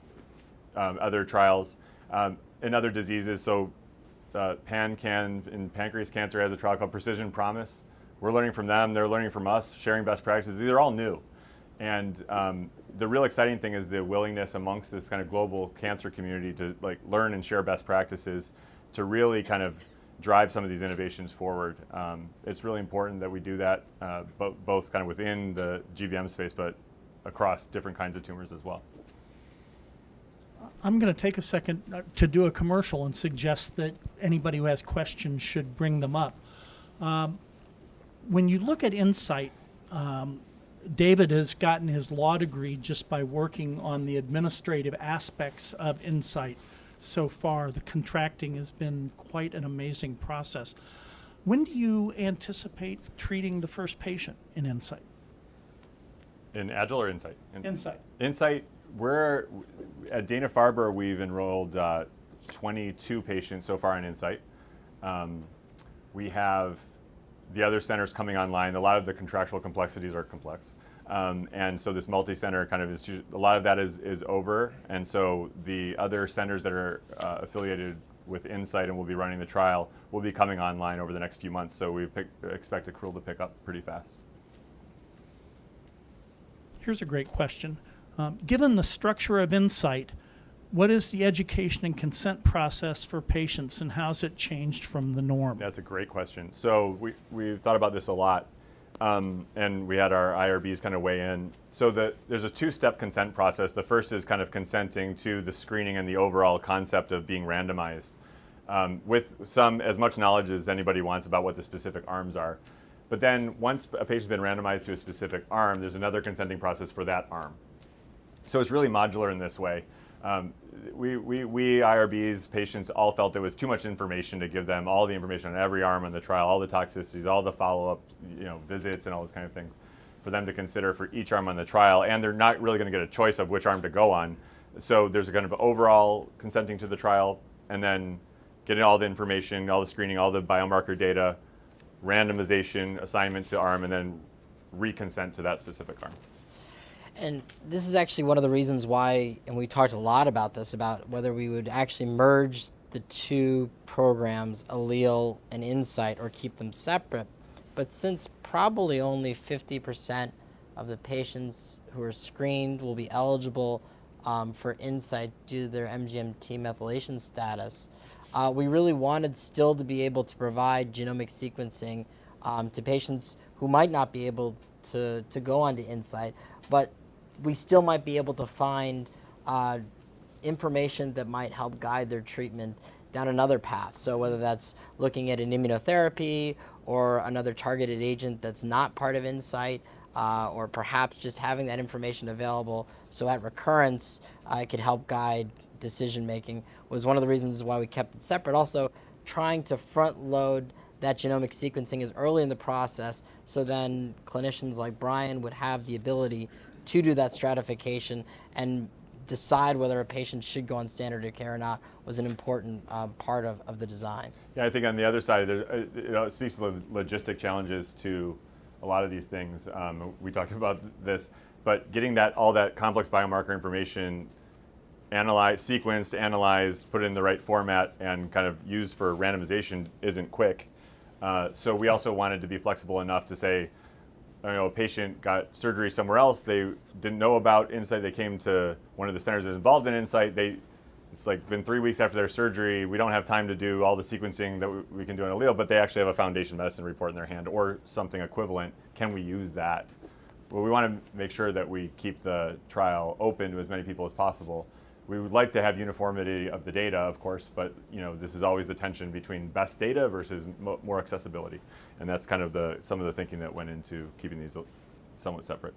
other trials in other diseases. So PanCan in pancreas cancer has a trial called Precision Promise. We're learning from them. They're learning from us, sharing best practices. These are all new. And the real exciting thing is the willingness amongst this kind of global cancer community to learn and share best practices to really kind of drive some of these innovations forward. It's really important that we do that both kind of within the GBM space, but across different kinds of tumors as well. I'm going to take a second to do a commercial and suggest that anybody who has questions should bring them up. When you look at Insight, David has gotten his law degree just by working on the administrative aspects of Insight so far. The contracting has been quite an amazing process. When do you anticipate treating the first patient in Insight? In Agile or Insight? Insight. Insight, we're at Dana-Farber, we've enrolled 22 patients so far in Insight. We have the other centers coming online. A lot of the contractual complexities are complex. And so this multi-center kind of is, a lot of that is over. And so the other centers that are affiliated with Insight and will be running the trial will be coming online over the next few months. So we expect accrual to pick up pretty fast. Here's a great question. Given the structure of Insight, what is the education and consent process for patients, and how's it changed from the norm? That's a great question. So we've thought about this a lot, and we had our IRBs kind of weigh in. So there's a two-step consent process. The first is kind of consenting to the screening and the overall concept of being randomized, with as much knowledge as anybody wants about what the specific arms are. But then once a patient's been randomized to a specific arm, there's another consenting process for that arm. So it's really modular in this way. We IRBs, patients all felt there was too much information to give them all the information on every arm on the trial, all the toxicities, all the follow-up visits and all those kind of things for them to consider for each arm on the trial. And they're not really going to get a choice of which arm to go on. So there's a kind of overall consenting to the trial, and then getting all the information, all the screening, all the biomarker data, randomization, assignment to arm, and then reconsent to that specific arm. And this is actually one of the reasons why, and we talked a lot about this, about whether we would actually merge the two programs, Allele and Insight, or keep them separate. But since probably only 50% of the patients who are screened will be eligible for Insight due to their MGMT methylation status, we really wanted still to be able to provide genomic sequencing to patients who might not be able to go on to Insight, but we still might be able to find information that might help guide their treatment down another path. So whether that's looking at an immunotherapy or another targeted agent that's not part of Insight, or perhaps just having that information available so at recurrence it could help guide decision making, was one of the reasons why we kept it separate. Also, trying to front load that genomic sequencing as early in the process, so then clinicians like Brian would have the ability to do that stratification and decide whether a patient should go on standard of care or not, was an important part of the design. Yeah, I think on the other side, it speaks to the logistic challenges to a lot of these things. We talked about this, but getting all that complex biomarker information analyzed, sequenced, analyzed, put it in the right format, and kind of used for randomization isn't quick. So we also wanted to be flexible enough to say, a patient got surgery somewhere else, they didn't know about Insight, they came to one of the centers that's involved in Insight, it's been 3 weeks after their surgery, we don't have time to do all the sequencing that we can do in Allele, but they actually have a Foundation Medicine report in their hand or something equivalent. Can we use that? well, we want to make sure that we keep the trial open to as many people as possible. We would like to have uniformity of the data, of course, but this is always the tension between best data versus more accessibility, and that's kind of some of the thinking that went into keeping these somewhat separate.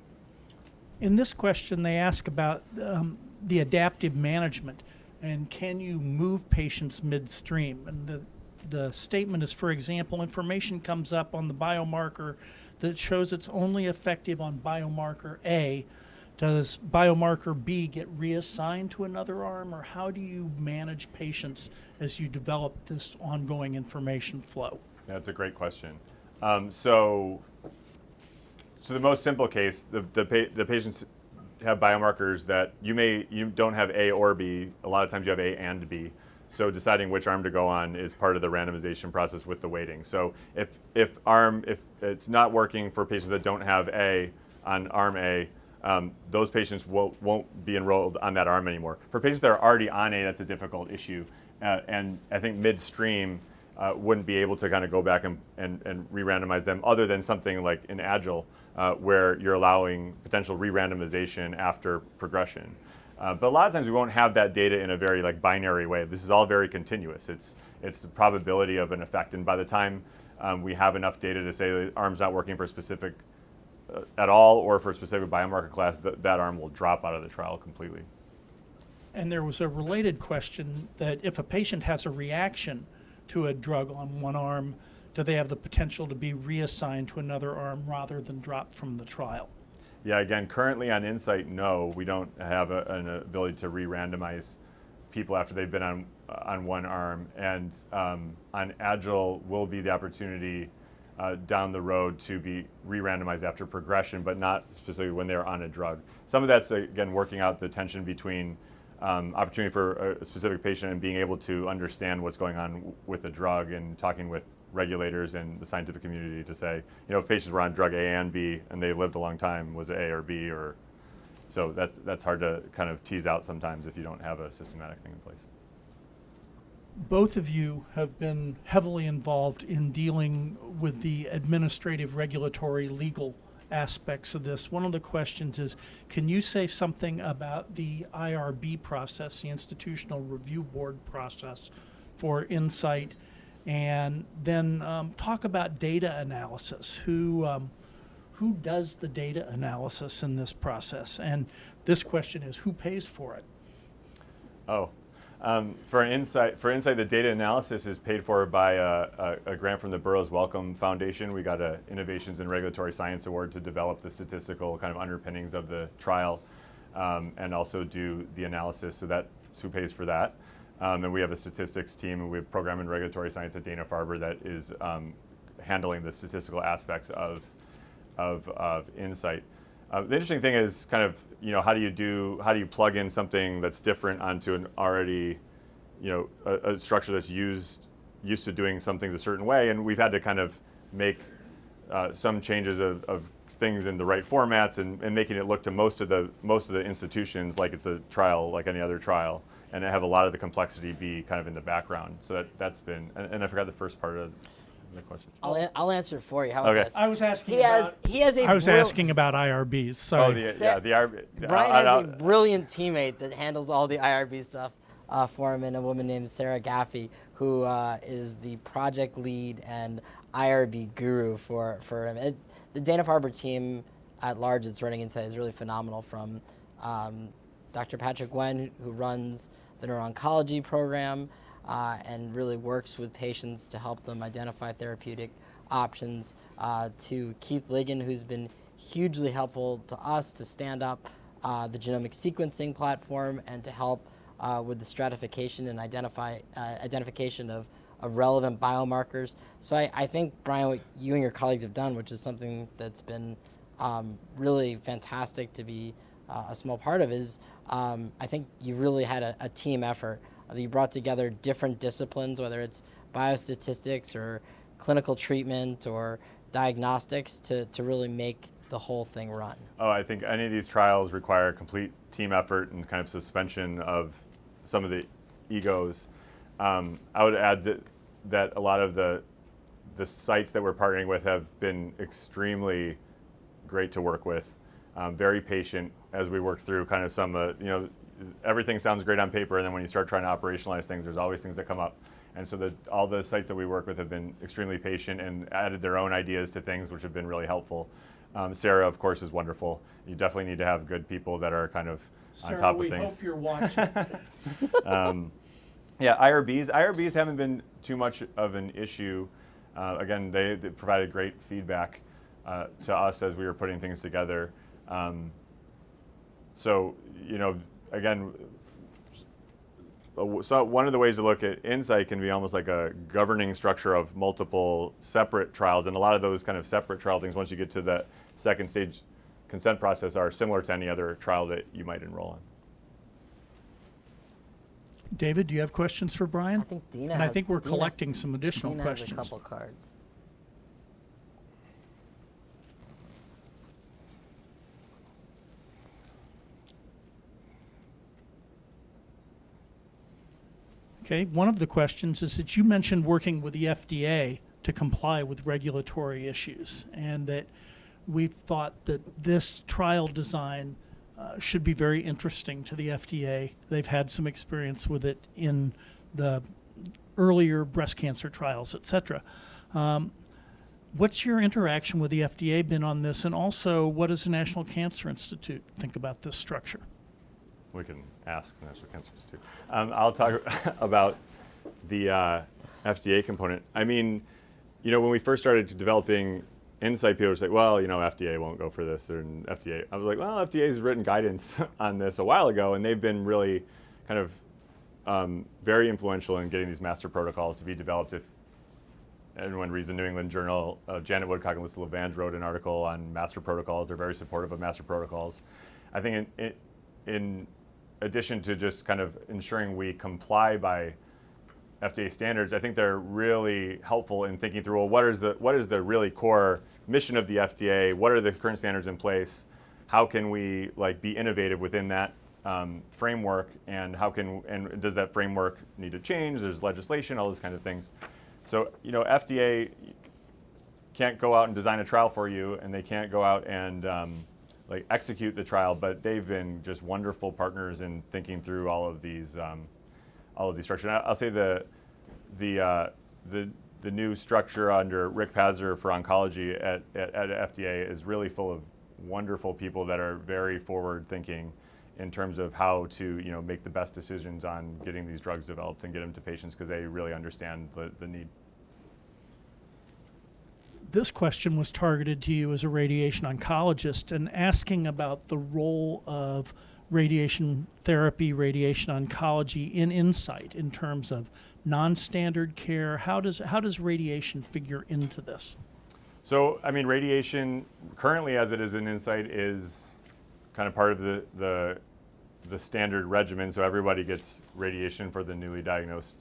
In this question, they ask about the adaptive management and can you move patients midstream? And the statement is, for example, information comes up on the biomarker that shows it's only effective on biomarker A. Does biomarker B get reassigned to another arm, or how do you manage patients as you develop this ongoing information flow? That's a great question. So the most simple case, the patients have biomarkers that you don't have A or B. A lot of times you have A and B. So deciding which arm to go on is part of the randomization process with the weighting. So if it's not working for patients that don't have A on arm A, those patients won't be enrolled on that arm anymore. For patients that are already on A, that's a difficult issue. And I think midstream wouldn't be able to kind of go back and re-randomize them, other than something like in Agile, where you're allowing potential re-randomization after progression. But a lot of times we won't have that data in a very binary way. This is all very continuous. It's the probability of an effect, and by the time we have enough data to say the arm's not working for a specific at all, or for a specific biomarker class, that arm will drop out of the trial completely. And there was a related question that if a patient has a reaction to a drug on one arm, do they have the potential to be reassigned to another arm rather than dropped from the trial? Yeah, again, currently on Insight, no, we don't have an ability to re-randomize people after they've been on one arm. And on Agile will be the opportunity down the road to be re-randomized after progression, but not specifically when they're on a drug. Some of that's, again, working out the tension between opportunity for a specific patient and being able to understand what's going on with the drug, and talking with regulators and the scientific community to say, if patients were on drug A and B and they lived a long time, was it A or B? Or so that's hard to kind of tease out sometimes if you don't have a systematic thing in place. Both of you have been heavily involved in dealing with the administrative, regulatory, legal aspects of this. One of the questions is, can you say something about the IRB process, the Institutional Review Board process for Insight, and then talk about data analysis. Who does the data analysis in this process? And this question is, who pays for it? For Insight, the data analysis is paid for by a grant from the Burroughs Wellcome Foundation. We got an Innovations in Regulatory Science Award to develop the statistical kind of underpinnings of the trial, and also do the analysis. So that's who pays for that. And we have a statistics team, and we have program in regulatory science at Dana-Farber that is handling the statistical aspects of Insight. The interesting thing is kind of, how do you plug in something that's different onto an already, a structure that's used to doing some things a certain way, and we've had to kind of make some changes of things in the right formats and making it look to most of the institutions like it's a trial, like any other trial, and have a lot of the complexity be kind of in the background. So that's been, and I forgot the first part of the question. I'll answer it for you. How about Okay. this? I was asking I was asking about IRBs. Sorry. The IRB. Brian has a brilliant teammate that handles all the IRB stuff for him, and a woman named Sarah Gaffey, who is the project lead and IRB guru for him. The Dana-Farber team at large that's running Insight is really phenomenal, from Dr. Patrick Gwen, who runs the neuro-oncology program and really works with patients to help them identify therapeutic options, to Keith Ligon, who's been hugely helpful to us to stand up the genomic sequencing platform and to help with the stratification and identification of relevant biomarkers. So I think, Brian, what you and your colleagues have done, which is something that's been really fantastic to be a small part of, is I think you really had a team effort. You brought together different disciplines, whether it's biostatistics or clinical treatment or diagnostics, to really make the whole thing run. I think any of these trials require complete team effort and kind of suspension of some of the egos. I would add that a lot of the sites that we're partnering with have been extremely great to work with. very patient as we work through kind of some, everything sounds great on paper, and then when you start trying to operationalize things, there's always things that come up. And so all the sites that we work with have been extremely patient and added their own ideas to things, which have been really helpful. Sarah, of course, is wonderful. You definitely need to have good people that are kind of on Sarah, top of we things. hope you're watching. Yeah, IRBs haven't been too much of an issue. Again, they provided great feedback to us as we were putting things together. So, again, so one of the ways to look at Insight can be almost like a governing structure of multiple separate trials, and a lot of those kind of separate trial things, once you get to the second stage consent process, are similar to any other trial that you might enroll in. David, do you have questions for Brian? I think Dina And I has- think we're Dina- collecting some additional Dina questions. has a couple cards. Okay, one of the questions is that you mentioned working with the FDA to comply with regulatory issues, and that we've thought that this trial design should be very interesting to the FDA. They've had some experience with it in the earlier breast cancer trials, et cetera. What's your interaction with the FDA been on this, and also what does the National Cancer Institute think about this structure? We can ask the National Cancer Institute. I'll talk about the FDA component. I mean, when we first started developing Insight, people were saying, well, FDA won't go for this, and FDA. I was like, well, FDA's written guidance on this a while ago, and they've been really kind of very influential in getting these master protocols to be developed. If anyone reads the New England Journal, Janet Woodcock and Lisa Levange wrote an article on master protocols. They're very supportive of master protocols. I think in addition to just kind of ensuring we comply by FDA standards, I think they're really helpful in thinking through, well, what is the really core mission of the FDA? What are the current standards in place? How can we be innovative within that framework? And and does that framework need to change? There's legislation, all those kind of things. So FDA can't go out and design a trial for you, and they can't go out and execute the trial, but they've been just wonderful partners in thinking through all of these structures. And I'll say the new structure under Rick Pazzer for oncology at FDA is really full of wonderful people that are very forward thinking in terms of how to make the best decisions on getting these drugs developed and get them to patients, because they really understand the need. This question was targeted to you as a radiation oncologist and asking about the role of radiation therapy, radiation oncology in Insight in terms of non-standard care. How does radiation figure into this? So, I mean, radiation currently, as it is in Insight, is kind of part of the standard regimen. So everybody gets radiation for the newly diagnosed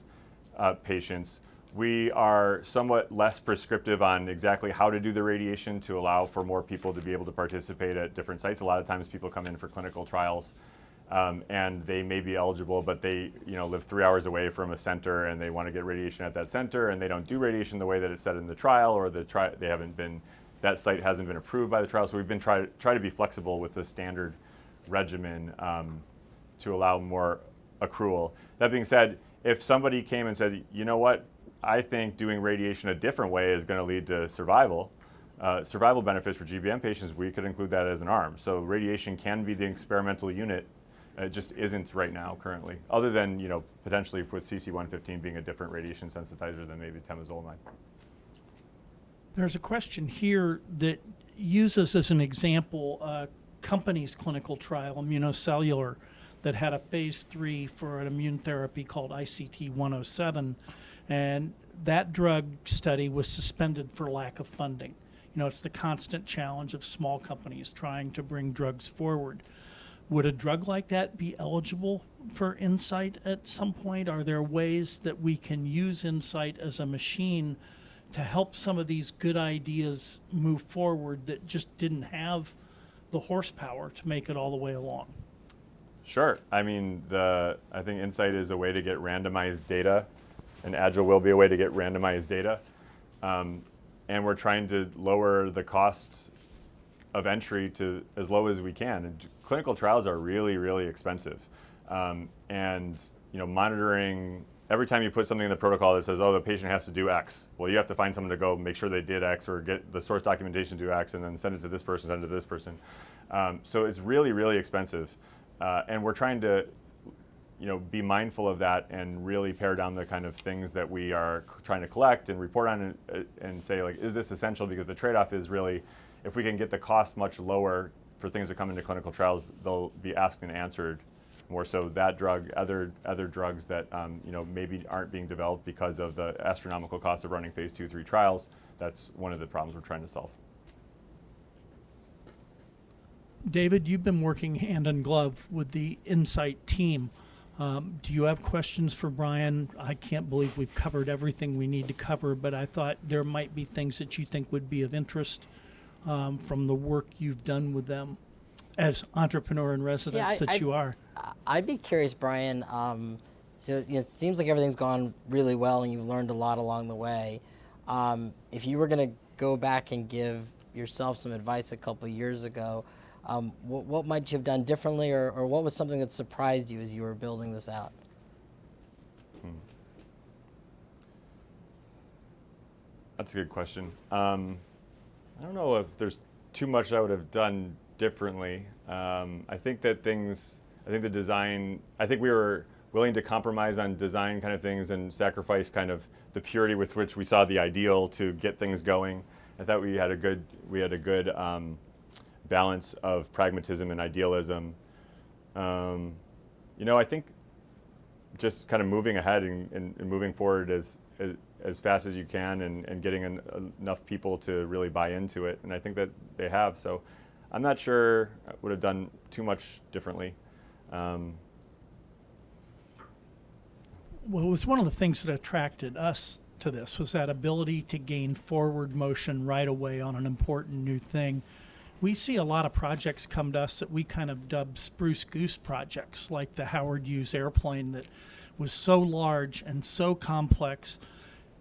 patients. We are somewhat less prescriptive on exactly how to do the radiation to allow for more people to be able to participate at different sites. A lot of times people come in for clinical trials and they may be eligible, but they live 3 hours away from a center and they want to get radiation at that center, and they don't do radiation the way that it's said in the trial, or that site hasn't been approved by the trial. So we've been try to be flexible with the standard regimen to allow more accrual. That being said, if somebody came and said, you know what, I think doing radiation a different way is going to lead to survival benefits for GBM patients, we could include that as an arm. So radiation can be the experimental unit. It just isn't right now currently, other than potentially with CC115 being a different radiation sensitizer than maybe temozolomide. There's a question here that uses as an example a company's clinical trial, Immunocellular, that had a phase 3 for an immune therapy called ICT-107. And that drug study was suspended for lack of funding. It's the constant challenge of small companies trying to bring drugs forward. Would a drug like that be eligible for Insight at some point? Are there ways that we can use Insight as a machine to help some of these good ideas move forward that just didn't have the horsepower to make it all the way along? Sure. I mean, I think Insight is a way to get randomized data, and Agile will be a way to get randomized data. And we're trying to lower the costs of entry to as low as we can. And clinical trials are really, really expensive. And monitoring, every time you put something in the protocol that says, oh, the patient has to do X, well, you have to find someone to go make sure they did X or get the source documentation to do X and then send it to this person, send it to this person. So it's really, really expensive. And we're trying to be mindful of that and really pare down the kind of things that we are trying to collect and report on and say, like, is this essential? Because the trade-off is really, if we can get the cost much lower for things that come into clinical trials, they'll be asked and answered more so that drug, other drugs that maybe aren't being developed because of the astronomical cost of running phase 2, 3 trials. That's one of the problems we're trying to solve. David, you've been working hand in glove with the Insight team. Do you have questions for Brian? I can't believe we've covered everything we need to cover, but I thought there might be things that you think would be of interest from the work you've done with them as entrepreneur in residence that you are. I'd be curious, Brian. So it seems like everything's gone really well and you've learned a lot along the way. If you were going to go back and give yourself some advice a couple of years ago, what might you have done differently, or what was something that surprised you as you were building this out? That's a good question. I don't know if there's too much I would have done differently. I think the design, I think we were willing to compromise on design kind of things and sacrifice kind of the purity with which we saw the ideal to get things going. I thought we had a good balance of pragmatism and idealism. I think just kind of moving ahead and moving forward as fast as you can and getting enough people to really buy into it. And I think that they have. So I'm not sure I would have done too much differently. Well, it was one of the things that attracted us to this, was that ability to gain forward motion right away on an important new thing. We see a lot of projects come to us that we kind of dub spruce goose projects, like the Howard Hughes airplane that was so large and so complex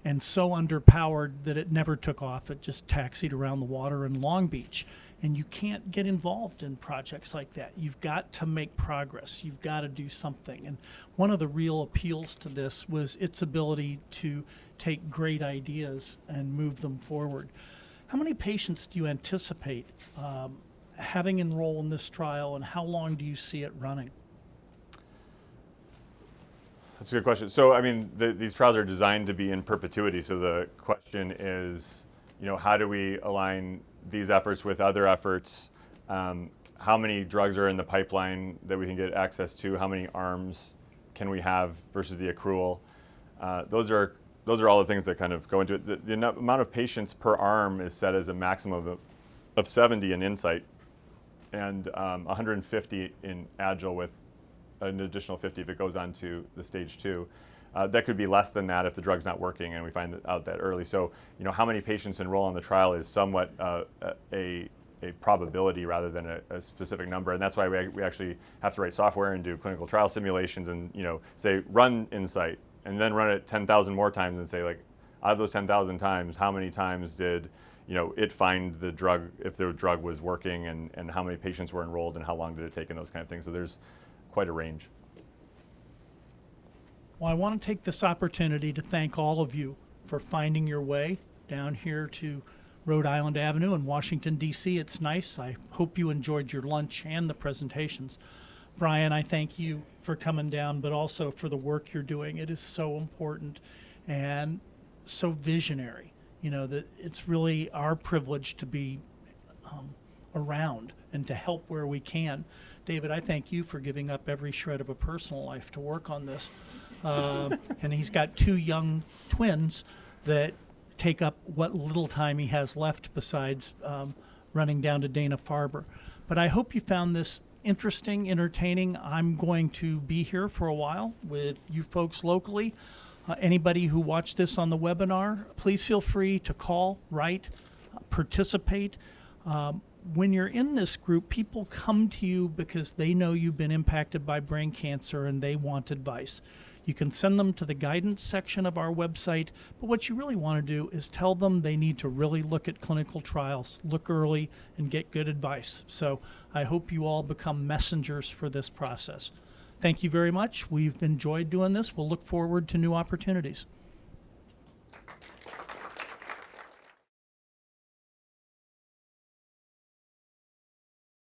and so underpowered that it never took off. It just taxied around the water in Long Beach. And you can't get involved in projects like that. You've got to make progress. You've got to do something. And one of the real appeals to this was its ability to take great ideas and move them forward. How many patients do you anticipate having enroll in this trial, and how long do you see it running? That's a good question. So, I mean, these trials are designed to be in perpetuity. So the question is, how do we align these efforts with other efforts? How many drugs are in the pipeline that we can get access to? How many arms can we have versus the accrual? Those are all the things that kind of go into it. The amount of patients per arm is set as a maximum of 70 in Insight and 150 in Agile, with an additional 50 if it goes on to the stage 2. That could be less than that if the drug's not working and we find out that early. So, how many patients enroll in the trial is somewhat a probability rather than a specific number. And that's why we actually have to write software and do clinical trial simulations and, say, run Insight and then run it 10,000 more times and say, like, out of those 10,000 times, how many times did, it find the drug, if the drug was working, and how many patients were enrolled and how long did it take and those kind of things. So there's quite a range. Well, I want to take this opportunity to thank all of you for finding your way down here to Rhode Island Avenue in Washington, D.C. It's nice. I hope you enjoyed your lunch and the presentations. Brian, I thank you for coming down, but also for the work you're doing. It is so important and so visionary, that it's really our privilege to be around and to help where we can. David, I thank you for giving up every shred of a personal life to work on this. And he's got 2 young twins that take up what little time he has left besides running down to Dana-Farber. But I hope you found this interesting, entertaining. I'm going to be here for a while with you folks locally. Anybody who watched this on the webinar, please feel free to call, write, participate. When you're in this group, people come to you because they know you've been impacted by brain cancer and they want advice. You can send them to the guidance section of our website, but what you really want to do is tell them they need to really look at clinical trials, look early, and get good advice. So I hope you all become messengers for this process. Thank you very much. We've enjoyed doing this. We'll look forward to new opportunities.